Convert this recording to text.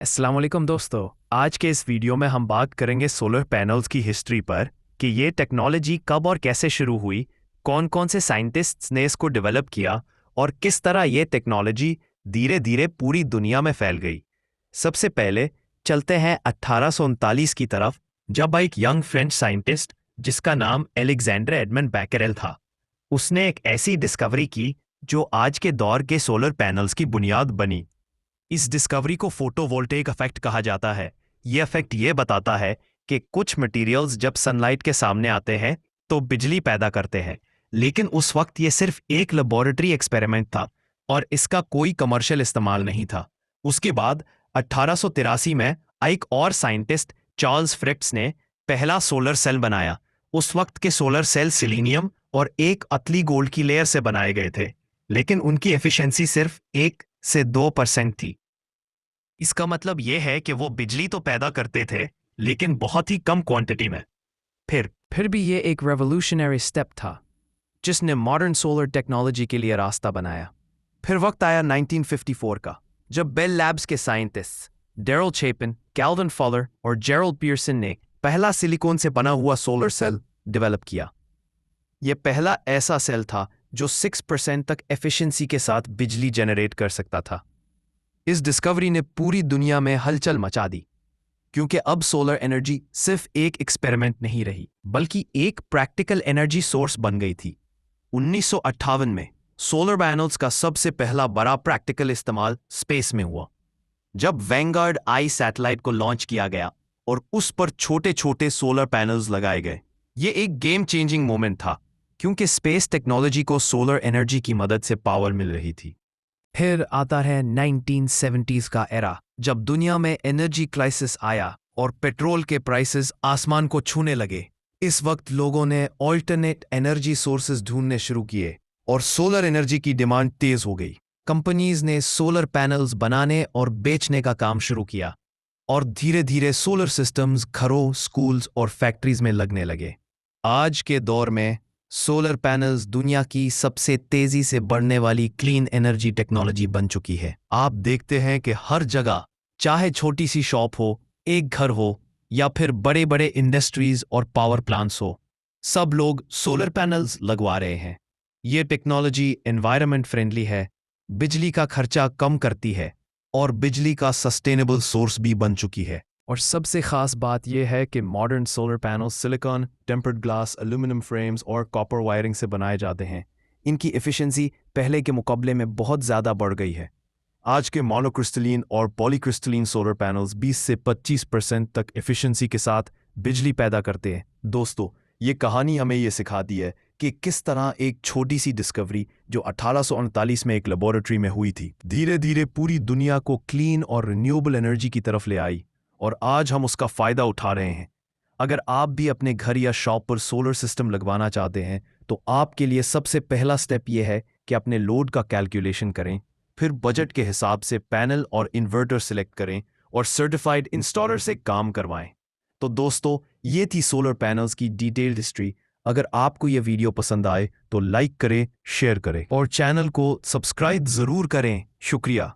अस्सलाम वालेकुम दोस्तों। आज के इस वीडियो में हम बात करेंगे सोलर पैनल्स की हिस्ट्री पर कि ये टेक्नोलॉजी कब और कैसे शुरू हुई, कौन कौन से साइंटिस्ट्स ने इसको डेवलप किया और किस तरह ये टेक्नोलॉजी धीरे धीरे पूरी दुनिया में फैल गई। सबसे पहले चलते हैं 1839 की तरफ, जब एक यंग फ्रेंच साइंटिस्ट जिसका नाम एलेक्जेंडर एडमंड बैकरेल था, उसने एक ऐसी डिस्कवरी की जो आज के दौर के सोलर पैनल्स की बुनियाद बनी। इस डिस्कवरी को फोटोवोल्टेइक इफेक्ट कहा जाता है। ये इफेक्ट ये बताता है कि कुछ मटेरियल्स जब सनलाइट के सामने आते हैं तो बिजली पैदा करते हैं, लेकिन उस वक्त ये सिर्फ एक लेबोरेटरी एक्सपेरिमेंट था और इसका कोई कमर्शियल इस्तेमाल नहीं था। उसके बाद 1883 में एक और साइंटिस्ट चार्ल्स फ्रिट्स ने पहला सोलर सेल बनाया। उस वक्त के सोलर सेल सिलीनियम और एक अतली गोल्ड की लेयर से बनाए गए थे, लेकिन उनकी एफिशिएंसी सिर्फ 1 से 2% थी। इसका मतलब यह है कि वो बिजली तो पैदा करते थे, लेकिन बहुत ही कम क्वांटिटी में। फिर भी ये एक रेवोल्यूशनरी स्टेप था जिसने मॉडर्न सोलर टेक्नोलॉजी के लिए रास्ता बनाया। फिर वक्त आया 1954 का, जब बेल लैब्स के साइंटिस्ट डेरिल चैपन, कैल्विन फॉलर और जेरल्ड पियर्सन ने पहला सिलिकॉन से बना हुआ सोलर सेल डेवलप किया। यह पहला ऐसा सेल था जो 6% तक एफिशिएंसी के साथ बिजली जनरेट कर सकता था। इस डिस्कवरी ने पूरी दुनिया में हलचल मचा दी, क्योंकि अब सोलर एनर्जी सिर्फ एक एक्सपेरिमेंट नहीं रही, बल्कि एक प्रैक्टिकल एनर्जी सोर्स बन गई थी। 1958 में सोलर पैनल्स का सबसे पहला बड़ा प्रैक्टिकल इस्तेमाल स्पेस में हुआ, जब वैंगार्ड आई सैटेलाइट को लॉन्च किया गया और उस पर छोटे छोटे सोलर पैनल्स लगाए गए। ये एक गेम चेंजिंग मोमेंट था, क्योंकि स्पेस टेक्नोलॉजी को सोलर एनर्जी की मदद से पावर मिल रही थी। फिर आता है 1970s का एरा, जब दुनिया में एनर्जी क्राइसिस आया और पेट्रोल के प्राइसेस आसमान को छूने लगे। इस वक्त लोगों ने ऑल्टरनेट एनर्जी सोर्सेज ढूंढने शुरू किए और सोलर एनर्जी की डिमांड तेज हो गई। कंपनीज ने सोलर पैनल्स बनाने और बेचने का काम शुरू किया और धीरे धीरे सोलर सिस्टम्स घरों, स्कूल्स और फैक्ट्रीज में लगने लगे। आज के दौर में सोलर पैनल्स दुनिया की सबसे तेजी से बढ़ने वाली क्लीन एनर्जी टेक्नोलॉजी बन चुकी है। आप देखते हैं कि हर जगह, चाहे छोटी सी शॉप हो, एक घर हो या फिर बड़े बड़े इंडस्ट्रीज और पावर प्लांट्स हो, सब लोग सोलर पैनल्स लगवा रहे हैं। ये टेक्नोलॉजी एनवायरनमेंट फ्रेंडली है, बिजली का खर्चा कम करती है और बिजली का सस्टेनेबल सोर्स भी बन चुकी है। और सबसे खास बात यह है कि modern solar panels silicon, tempered glass, aluminium frames और कॉपर वायरिंग से बनाए जाते हैं। इनकी एफिशिएंसी पहले के मुकाबले में बहुत ज़्यादा बढ़ गई है। आज के मोनोक्रिस्टलीन और पॉलीक्रिस्टलीन सोलर पैनल्स 20 से 25% तक एफिशिएंसी के साथ बिजली पैदा करते हैं। दोस्तों, ये कहानी हमें ये सिखाती है कि किस तरह एक छोटी सी डिस्कवरी जो 1839 में एक लेबोरेटरी में हुई थी, धीरे धीरे पूरी दुनिया को क्लीन और रिन्यूएबल एनर्जी की तरफ ले आई और आज हम उसका फ़ायदा उठा रहे हैं। अगर आप भी अपने घर या शॉप पर सोलर सिस्टम लगवाना चाहते हैं, तो आपके लिए सबसे पहला स्टेप यह है कि अपने लोड का कैलकुलेशन करें, फिर बजट के हिसाब से पैनल और इन्वर्टर सिलेक्ट करें और सर्टिफाइड इंस्टॉलर से काम करवाएं। तो दोस्तों, ये थी सोलर पैनल्स की डिटेल्ड हिस्ट्री। अगर आपको ये वीडियो पसंद आए तो लाइक करें, शेयर करें और चैनल को सब्सक्राइब ज़रूर करें। शुक्रिया।